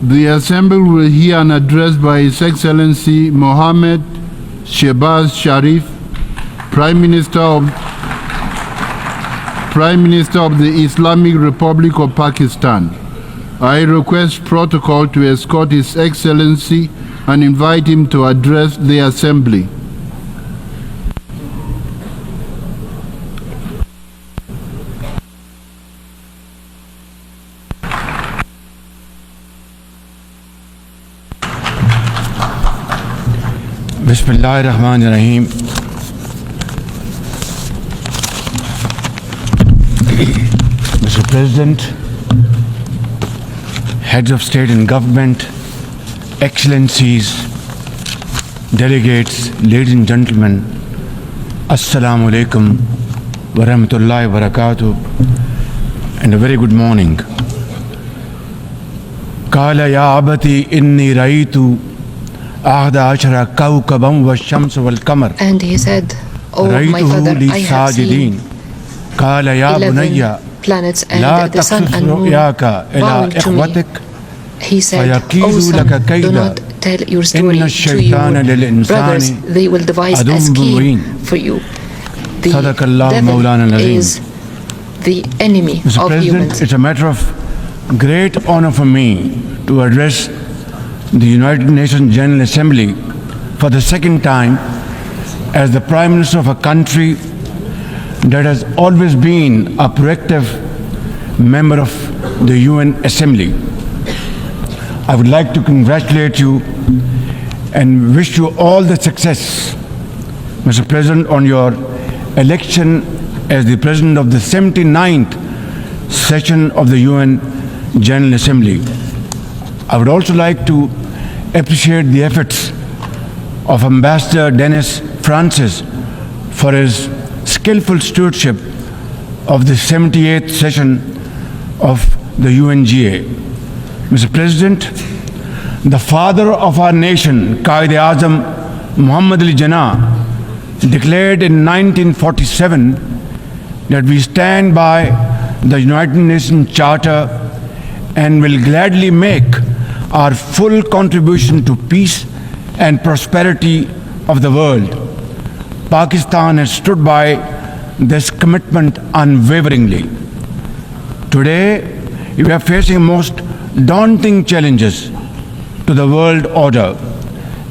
The Assembly will hear an address by His Excellency Mohammed Shehbaz Sharif, Prime Minister of the Islamic Republic of Pakistan. I request protocol to escort His Excellency and invite him to address the Assembly. Bismillahirrahmanirrahim. Mr. President, heads of state and government, excellencies, delegates, ladies and gentlemen, Assalamu alaikum wa rahmatullahi wa barakatuh, and a very good morning. Qala ya abati inni raitu ahda ashara kawkaban wa shams wal qamar. And he said, "Oh my father, I have seen 11 planets and the sun and moon bowing to me." He said, "Oh son, do not tell your story to your brothers. They will devise a scheme for you." The devil is the enemy Mr. of President, humans. it's a matter of great honor for me to address the United Nations General Assembly for the second time as the Prime Minister of a country that has always been a proactive member of the UN Assembly. I would like to congratulate you and wish you all the success, Mr. President, on your election as the President of the 79th session of the UN General Assembly. I would also like to appreciate the efforts of Ambassador Dennis Francis for his skillful stewardship of the 78th session of the UNGA. Mr. President, the father of our nation, Quaid-e-Azam Muhammad Ali Jinnah, declared in 1947 that we stand by the United Nations Charter and will gladly make our full contribution to peace and prosperity of the world. Pakistan has stood by this commitment unwaveringly. Today, we are facing most daunting challenges to the world order.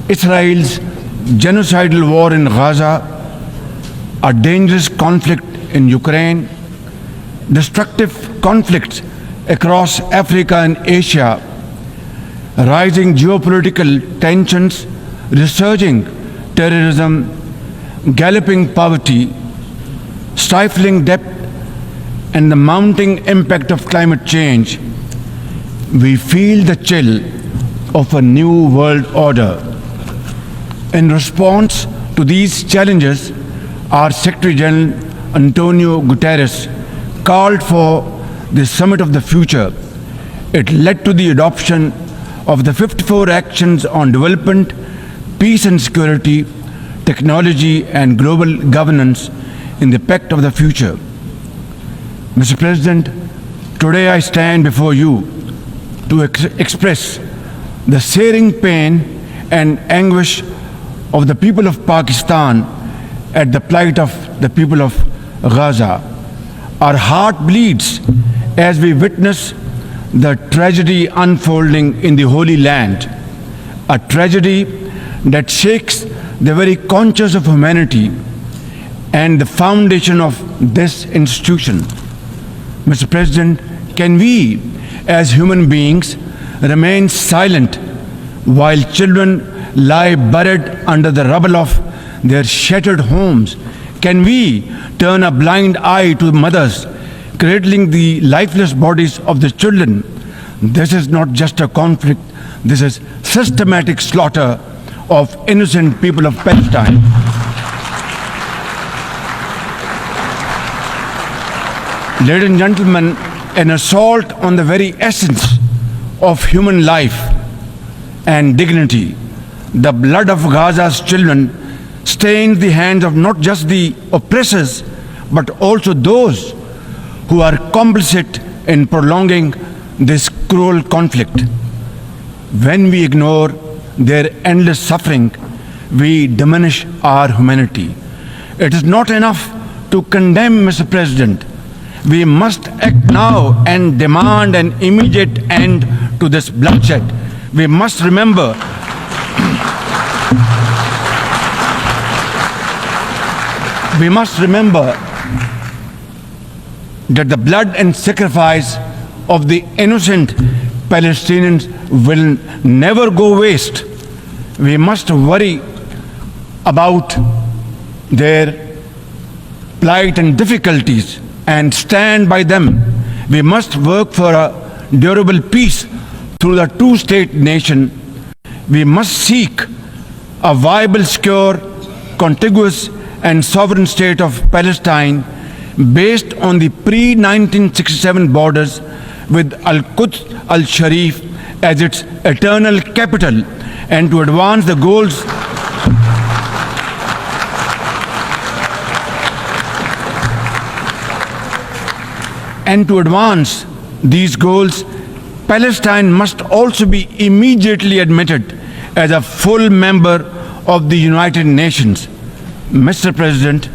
Israel's genocidal war in Gaza, a dangerous conflict in Ukraine, destructive conflicts across Africa and Asia, rising geopolitical tensions, resurging terrorism, galloping poverty, stifling debt, and the mounting impact of climate change, we feel the chill of a new world order. In response to these challenges, our Secretary General Antonio Guterres called for the Summit of the Future. It led to the adoption of the 54 actions on development, peace and security, technology and global governance in the Pact of the Future. Mr. President, today I stand before you to express the searing pain and anguish of the people of Pakistan at the plight of the people of Gaza. Our heart bleeds as we witness the tragedy unfolding in the Holy Land, a tragedy that shakes the very conscience of humanity and the foundation of this institution. Mr. President, can we as human beings remain silent while children lie buried under the rubble of their shattered homes? Can we turn a blind eye to mothers cradling the lifeless bodies of the children? This is not just a conflict, this is systematic slaughter of innocent people of Palestine. Ladies and gentlemen, an assault on the very essence of human life and dignity. The blood of Gaza's children stains the hands of not just the oppressors, but also those who are complicit in prolonging this cruel conflict. When we ignore their endless suffering, we diminish our humanity. It is not enough to condemn, Mr. President. We must act now and demand an immediate end to this bloodshed. We must remember that the blood and sacrifice of the innocent Palestinians will never go waste. We must worry about their plight and difficulties and stand by them. We must work for a durable peace through the two-state nation. We must seek a viable, secure, contiguous and sovereign state of Palestine based on the pre-1967 borders with Al-Quds al-Sharif as its eternal capital, and to advance the goals these goals, Palestine must also be immediately admitted as a full member of the United Nations. Mr. President,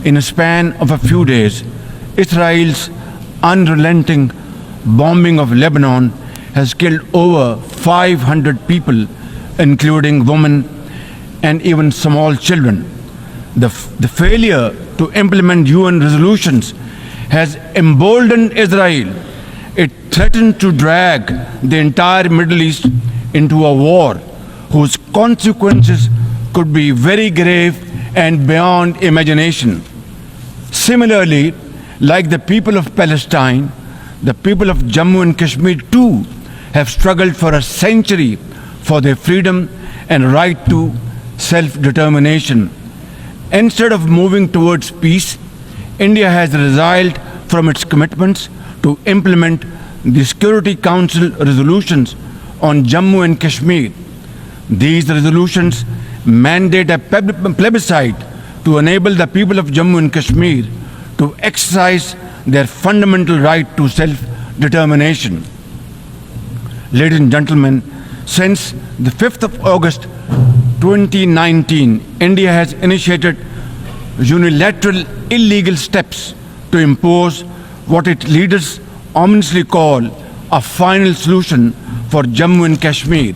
in a span of a few days, Israel's unrelenting bombing of Lebanon has killed over 500 people, including women and even small children. The failure to implement UN resolutions has emboldened Israel. It threatened to drag the entire Middle East into a war whose consequences could be very grave and beyond imagination. Similarly, like the people of Palestine, the people of Jammu and Kashmir too have struggled for a century for their freedom and right to self-determination. Instead of moving towards peace, India has resiled from its commitments to implement the Security Council resolutions on Jammu and Kashmir. These resolutions mandate a plebiscite to enable the people of Jammu and Kashmir to exercise their fundamental right to self-determination. Ladies and gentlemen, since the 5th of August 2019, India has initiated unilateral illegal steps to impose what its leaders ominously call a final solution for Jammu and Kashmir.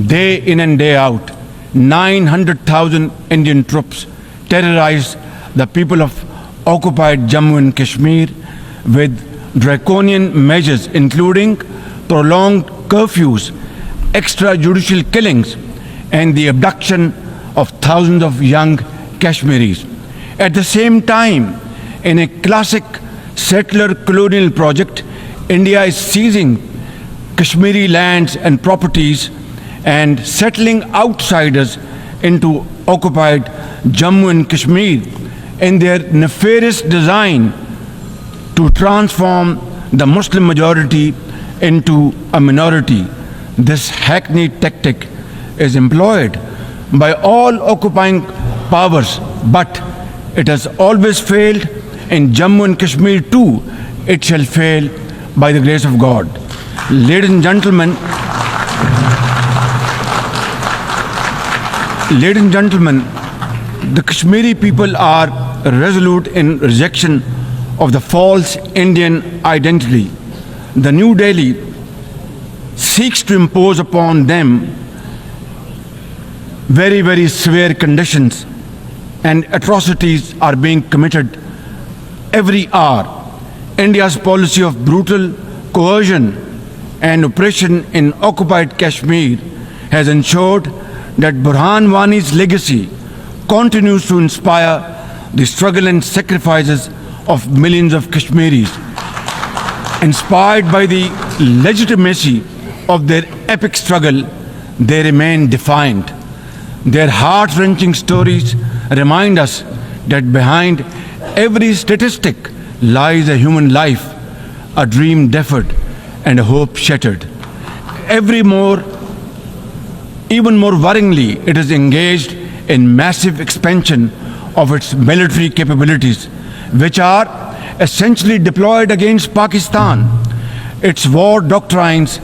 Day in and day out, 900,000 Indian troops terrorize the people of occupied Jammu and Kashmir with draconian measures including prolonged curfews, extrajudicial killings, and the abduction of thousands of young Kashmiris. At the same time, in a classic settler colonial project, India is seizing Kashmiri lands and properties and settling outsiders into occupied Jammu and Kashmir in their nefarious design to transform the Muslim majority into a minority. This hackneyed tactic is employed by all occupying powers, but it has always failed. In Jammu and Kashmir too, it shall fail by the grace of God. Ladies and gentlemen, the Kashmiri people are resolute in rejection of the false Indian identity. The New Delhi seeks to impose upon them very, very severe conditions, and atrocities are being committed every hour. India's policy of brutal coercion and oppression in occupied Kashmir has ensured that Burhan Wani's legacy continues to inspire the struggle and sacrifices of millions of Kashmiris. Inspired by the legitimacy of their epic struggle, they remain defiant. Their heart-wrenching stories remind us that behind every statistic lies a human life, a dream deferred, and a hope shattered. Even more worryingly, it is engaged in massive expansion of its military capabilities, which are essentially deployed against Pakistan. Its war doctrines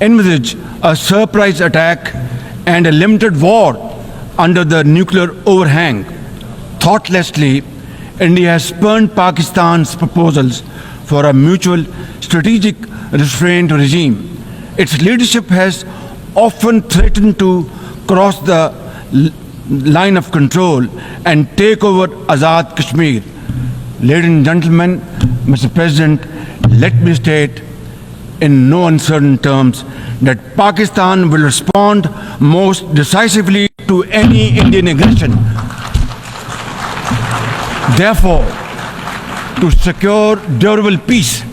envisage a surprise attack and a limited war under the nuclear overhang. Thoughtlessly, India has spurned Pakistan's proposals for a mutual strategic restraint regime. Its leadership has often threatened to cross the line of control and take over Azad Kashmir. Ladies and gentlemen, Mr. President, let me state in no uncertain terms that Pakistan will respond most decisively to any Indian aggression. Therefore, to secure durable peace,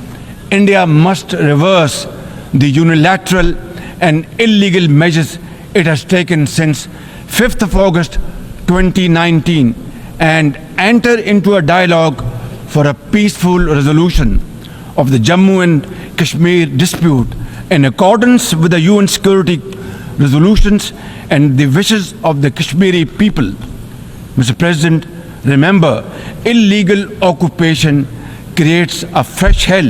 India must reverse the unilateral and illegal measures it has taken since 5th of August 2019 and enter into a dialogue for a peaceful resolution of the Jammu and Kashmir dispute in accordance with the UN security resolutions and the wishes of the Kashmiri people. Mr. President, remember, illegal occupation creates a fresh hell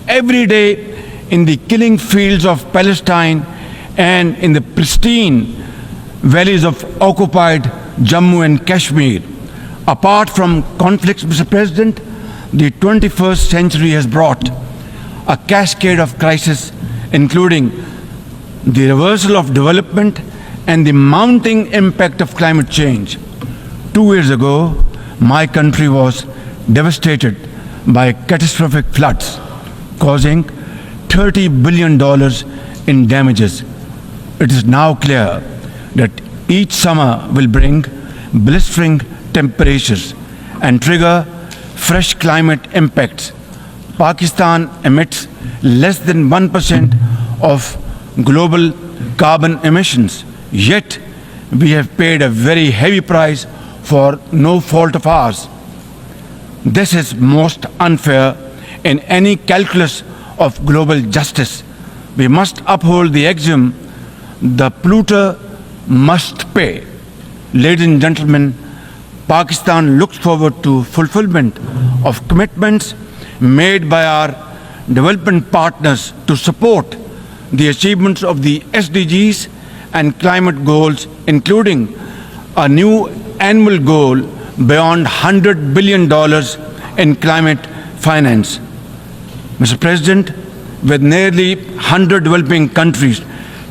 every day in the killing fields of Palestine and in the pristine valleys of occupied Jammu and Kashmir. Apart from conflicts, Mr. President, the 21st century has brought a cascade of crises, including the reversal of development and the mounting impact of climate change. 2 years ago, my country was devastated by catastrophic floods, causing $30 billion in damages. It is now clear that each summer will bring blistering temperatures and trigger fresh climate impacts. Pakistan emits less than 1% of global carbon emissions, yet we have paid a very heavy price for no fault of ours. This is most unfair in any calculus of global justice. We must uphold the axiom, the polluter must pay. Ladies and gentlemen, Pakistan looks forward to fulfillment of commitments made by our development partners to support the achievements of the SDGs and climate goals, including a new annual goal beyond $100 billion in climate finance. Mr. President, with nearly 100 developing countries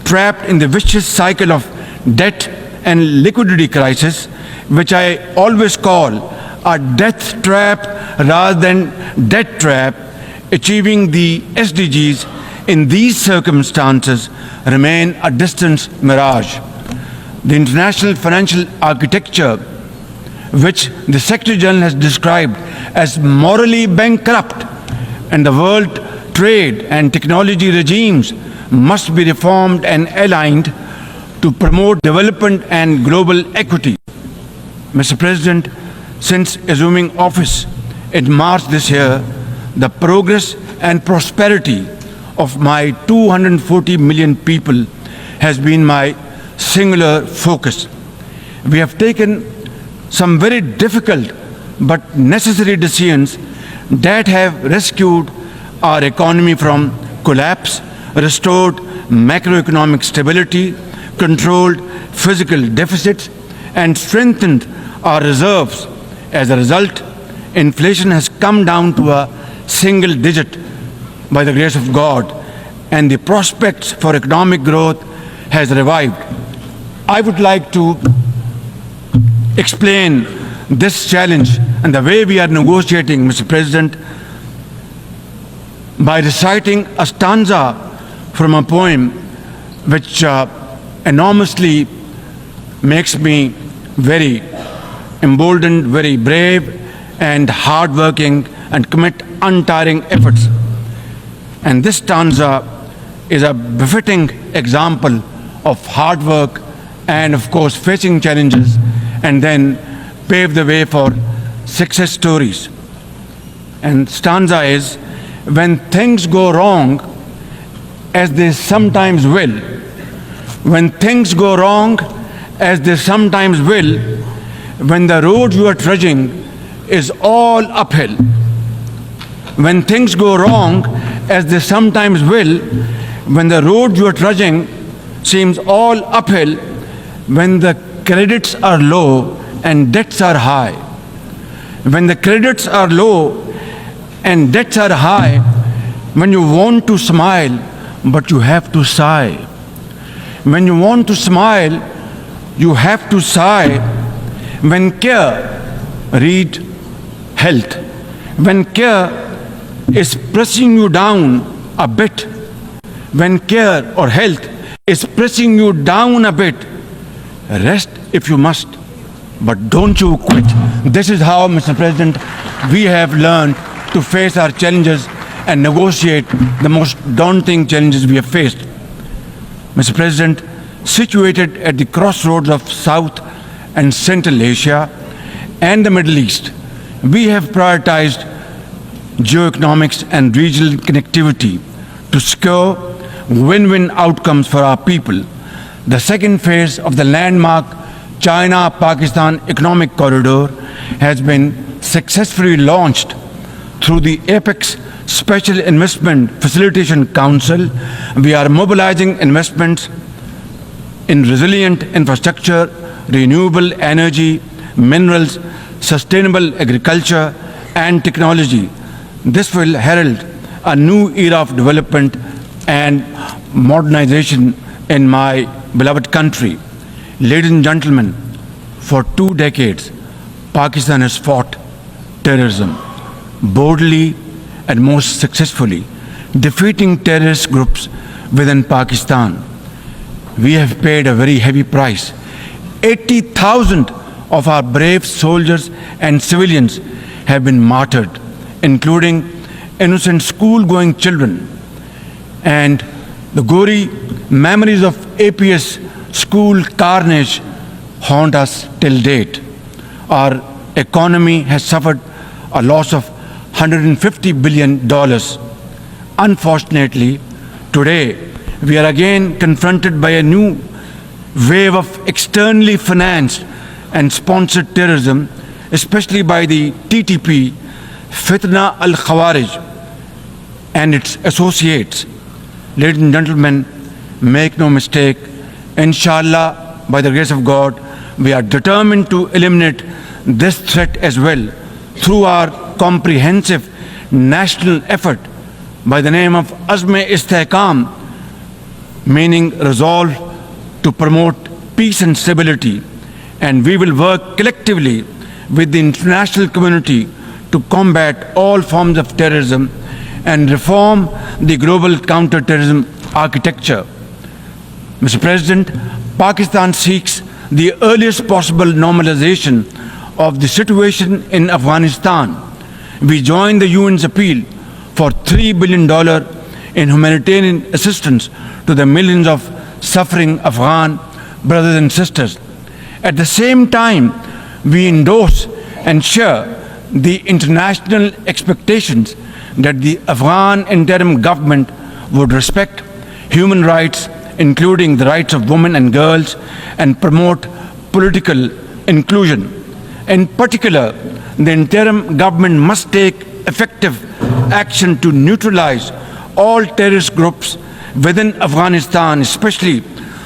trapped in the vicious cycle of debt and liquidity crisis, which I always call a death trap rather than debt trap, achieving the SDGs in these circumstances remain a distant mirage. The international financial architecture, which the Secretary General has described as morally bankrupt, and the world trade and technology regimes must be reformed and aligned to promote development and global equity. Mr. President, since assuming office in March this year, the progress and prosperity of my 240 million people has been my singular focus. We have taken some very difficult but necessary decisions that have rescued our economy from collapse, restored macroeconomic stability, controlled physical deficits, and strengthened our reserves. As a result, inflation has come down to a single digit by the grace of God, and the prospects for economic growth has revived. I would like to explain this challenge and the way we are negotiating, Mr. President, by reciting a stanza from a poem which enormously makes me very emboldened, very brave, and hardworking, and commit untiring efforts. And this stanza is a befitting example of hard work and, of course, facing challenges, and then pave the way for success stories. And stanza is, when things go wrong, as they sometimes will, when things go wrong, as they sometimes will, when the road you are trudging is all uphill, when things go wrong, as they sometimes will, when the road you are trudging seems all uphill, when the credits are low and debts are high. When the credits are low and debts are high, when you want to smile, but you have to sigh. When you want to smile, you have to sigh. When care, read health. When care is pressing you down a bit, when care or health is pressing you down a bit, rest if you must, but don't you quit. This is how, Mr. President, we have learned to face our challenges and negotiate the most daunting challenges we have faced. Mr. President, situated at the crossroads of South and Central Asia and the Middle East, we have prioritized geoeconomics and regional connectivity to secure win-win outcomes for our people. The second phase of the landmark China-Pakistan Economic Corridor has been successfully launched through the Apex Special Investment Facilitation Council. We are mobilizing investments in resilient infrastructure, renewable energy, minerals, sustainable agriculture, and technology. This will herald a new era of development and modernization in my beloved country. Ladies and gentlemen, for 2 decades, Pakistan has fought terrorism boldly and most successfully, defeating terrorist groups within Pakistan. We have paid a very heavy price. 80,000 of our brave soldiers and civilians have been martyred, including innocent school-going children. And the gory memories of APS school carnage haunt us till date. Our economy has suffered a loss of $150 billion. Unfortunately, today we are again confronted by a new wave of externally financed and sponsored terrorism, especially by the TTP, Fitna al-Khawarij, and its associates. Ladies and gentlemen, make no mistake, inshallah, by the grace of God, we are determined to eliminate this threat as well through our comprehensive national effort by the name of Azm-e-Istehkam, meaning resolve to promote peace and stability. And we will work collectively with the international community to combat all forms of terrorism and reform the global counter-terrorism architecture. Mr. President, Pakistan seeks the earliest possible normalization of the situation in Afghanistan. We join the UN's appeal for $3 billion in humanitarian assistance to the millions of suffering Afghan brothers and sisters. At the same time, we endorse and share the international expectations that the Afghan interim government would respect human rights, including the rights of women and girls, and promote political inclusion. In particular, the interim government must take effective action to neutralize all terrorist groups within Afghanistan, especially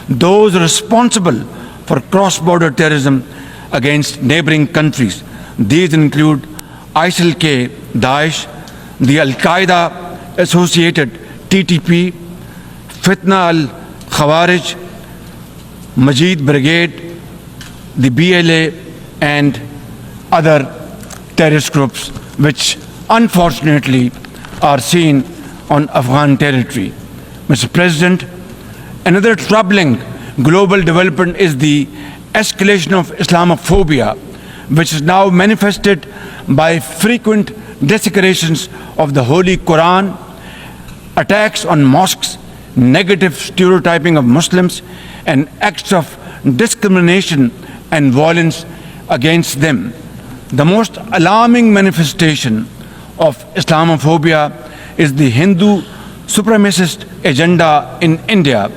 those responsible for cross-border terrorism against neighboring countries. These include ISIL-K, Daesh, the Al-Qaeda associated TTP, Fitna al-Khawarij, Majid Brigade, the BLA, and other terrorist groups which unfortunately are seen on Afghan territory. Mr. President, another troubling global development is the escalation of Islamophobia, which is now manifested by frequent desecrations of the Holy Quran, attacks on mosques, negative stereotyping of Muslims, and acts of discrimination and violence against them. The most alarming manifestation of Islamophobia is the Hindu supremacist agenda in India.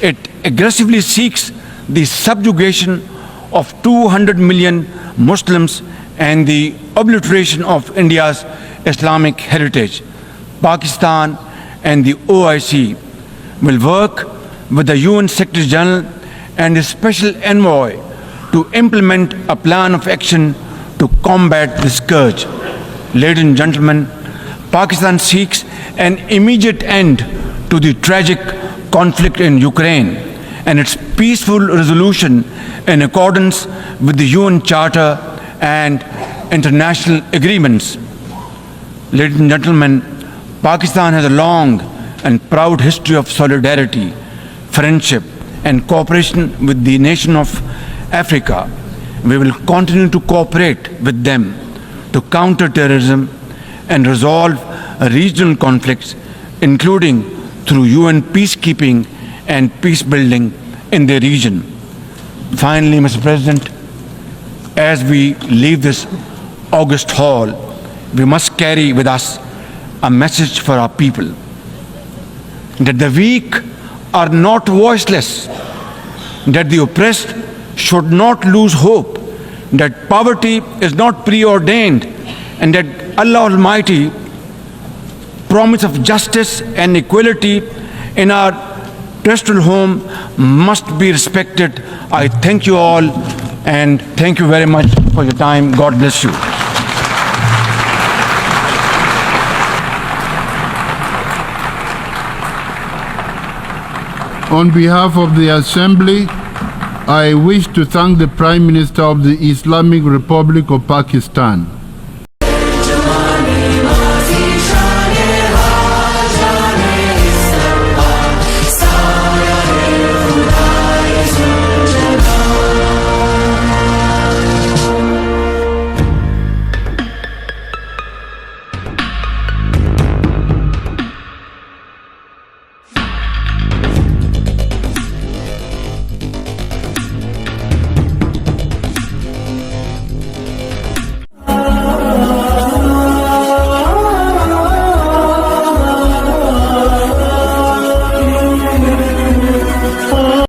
It aggressively seeks the subjugation of 200 million Muslims and the obliteration of India's Islamic heritage. Pakistan and the OIC will work with the UN Secretary General and the Special Envoy to implement a plan of action to combat this scourge. Ladies and gentlemen, Pakistan seeks an immediate end to the tragic conflict in Ukraine and its peaceful resolution in accordance with the UN Charter and international agreements. Ladies and gentlemen, Pakistan has a long and proud history of solidarity, friendship, and cooperation with the nation of Africa. We will continue to cooperate with them to counter terrorism and resolve regional conflicts, including through UN peacekeeping and peace building in the region. Finally, Mr. President, as we leave this august hall, we must carry with us a message for our people, that the weak are not voiceless, that the oppressed should not lose hope, that poverty is not preordained, and that Allah Almighty promise of justice and equality in our terrestrial home must be respected. I thank you all and thank you very much for your time. God bless you. On behalf of the Assembly, I wish to thank the Prime Minister of the Islamic Republic of Pakistan